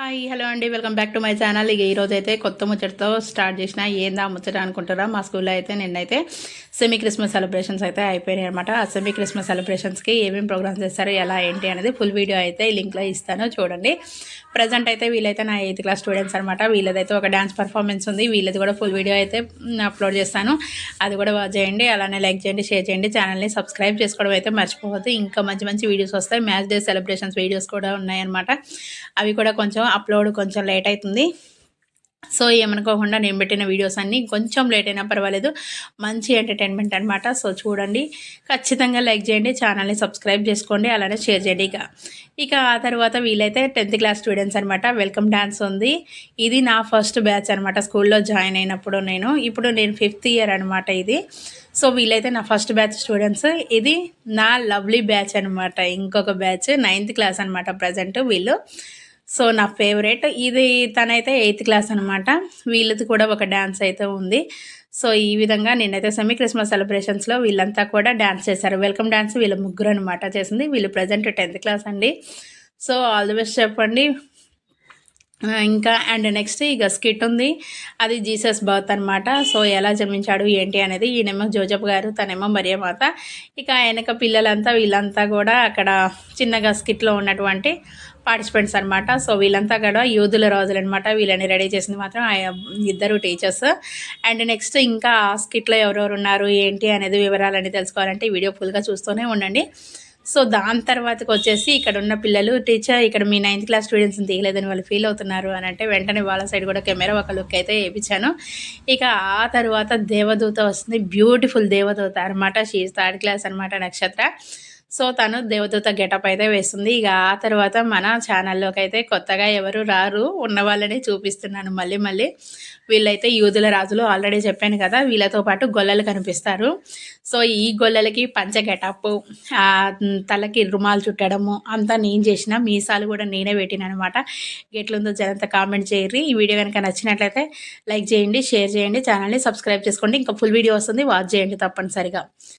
Hi hello అండి, welcome back to my channel. ఇక ఈరోజు అయితే కొత్త ముచ్చటతో స్టార్ట్ చేసిన. ఏందా ముచ్చట అనుకుంటారా? మా స్కూల్లో అయితే నిన్నైతే సెమీ క్రిస్మస్ సెలబ్రేషన్స్ అయితే అయిపోయినాయి అనమాట. ఆ సెమీ క్రిస్మస్ సెలబ్రేషన్స్కి ఏమేమి ప్రోగ్రామ్స్ చేస్తారు, ఎలా ఏంటి అనేది ఫుల్ వీడియో అయితే ఈ లింక్లో ఇస్తాను, చూడండి. ప్రజెంట్ అయితే వీళ్ళైతే నా 8th క్లాస్ స్టూడెంట్స్ అనమాట. వీళ్ళదైతే ఒక డ్యాన్స్ పర్ఫార్మెన్స్ ఉంది. వీళ్ళది కూడా ఫుల్ వీడియో అయితే అప్లోడ్ చేస్తాను, అది కూడా వాచ్ చేయండి. అలానే లైక్ చేయండి, షేర్ చేయండి, ఛానల్ని సబ్స్క్రైబ్ చేసుకోవడం అయితే మర్చిపోవద్దు. ఇంకా మంచి మంచి వీడియోస్ వస్తాయి. మ్యాచ్ డే సెలబ్రేషన్స్ వీడియోస్ కూడా ఉన్నాయన్నమాట. అవి కూడా కొంచెం అప్లోడ్ కొంచెం లేట్ అవుతుంది. సో ఏమనుకోకుండా నేను పెట్టిన వీడియోస్ అన్నీ కొంచెం లేట్ అయినా పర్వాలేదు, మంచి ఎంటర్టైన్మెంట్ అనమాట. సో చూడండి, ఖచ్చితంగా లైక్ చేయండి, ఛానల్ని సబ్స్క్రైబ్ చేసుకోండి, అలానే షేర్ చేయండి. ఇక ఆ తర్వాత వీళ్ళైతే 10th క్లాస్ స్టూడెంట్స్ అనమాట. వెల్కమ్ డ్యాన్స్ ఉంది. ఇది నా ఫస్ట్ బ్యాచ్ అనమాట. స్కూల్లో జాయిన్ అయినప్పుడు ఇప్పుడు నేను 5th ఇయర్ అనమాట ఇది. సో వీళ్ళైతే నా ఫస్ట్ బ్యాచ్ స్టూడెంట్స్. ఇది నా లవ్లీ బ్యాచ్ అనమాట. ఇంకొక బ్యాచ్ 9th క్లాస్ అనమాట ప్రజెంట్ వీళ్ళు. సో నా ఫేవరెట్ ఇది. తనైతే 8th క్లాస్ అనమాట. వీళ్ళది కూడా ఒక డ్యాన్స్ అయితే ఉంది. సో ఈ విధంగా నేనైతే సెమీ క్రిస్మస్ సెలబ్రేషన్స్లో వీళ్ళంతా కూడా డ్యాన్స్ చేశారు. వెల్కమ్ డ్యాన్స్ వీళ్ళ ముగ్గురు అనమాట చేసింది. వీళ్ళు ప్రజెంట్ 10th క్లాస్ అండి. సో ఆల్ ది బెస్ట్ చెప్పండి. ఇంకా అండ్ నెక్స్ట్ ఇక స్కిట్ ఉంది. అది జీసస్ బర్త్ అనమాట. సో ఎలా జన్మించాడు ఏంటి అనేది, ఈయనేమో జోజప్ గారు, తనేమో మరియమాత. ఇక వెనక పిల్లలంతా వీళ్ళంతా కూడా అక్కడ చిన్నగా స్కిట్లో ఉన్నటువంటి పార్టిసిపెంట్స్ అనమాట. సో వీళ్ళంతా కూడా యూదుల రాజులు అనమాట. వీళ్ళని రెడీ చేసింది మాత్రం ఇద్దరు టీచర్స్. అండ్ నెక్స్ట్ ఇంకా స్కిట్లో ఎవరెవరు ఉన్నారు ఏంటి అనేది వివరాలన్నీ తెలుసుకోవాలంటే ఈ వీడియో ఫుల్గా చూస్తూనే ఉండండి. సో దాని తర్వాతకి వచ్చేసి ఇక్కడ ఉన్న పిల్లలు, టీచర్ ఇక్కడ మీ 9th క్లాస్ స్టూడెంట్స్ని తీయలేదని వాళ్ళు ఫీల్ అవుతున్నారు అని అంటే వెంటనే వాళ్ళ సైడ్ కూడా కెమెరా ఒక లుక్ అయితే వేయించాను. ఇక ఆ తర్వాత దేవదూత వస్తుంది. బ్యూటిఫుల్ దేవదూత అనమాట. షీఈ్ 3rd క్లాస్ అనమాట, నక్షత్ర. సో తను దేవదూత గెటప్ అయితే వేస్తుంది. ఇక ఆ తర్వాత మన ఛానల్లోకి అయితే కొత్తగా ఎవరు రారు, ఉన్న వాళ్ళని చూపిస్తున్నాను మళ్ళీ. వీళ్ళైతే యూదుల రాజులు, ఆల్రెడీ చెప్పాను కదా. వీళ్ళతో పాటు గొల్లలు కనిపిస్తారు. సో ఈ గొల్లలకి పంచ గెటప్, తలకి రుమాలు చుట్టడము అంతా నేను చేసిన. మీసాలు కూడా నేనే పెట్టిన అనమాట. ఎట్లుందో జనంతా కామెంట్ చేయరు. ఈ వీడియో కనుక నచ్చినట్లయితే లైక్ చేయండి, షేర్ చేయండి, ఛానల్ని సబ్స్క్రైబ్ చేసుకోండి. ఇంకా ఫుల్ వీడియో వస్తుంది, వాచ్ చేయండి తప్పనిసరిగా.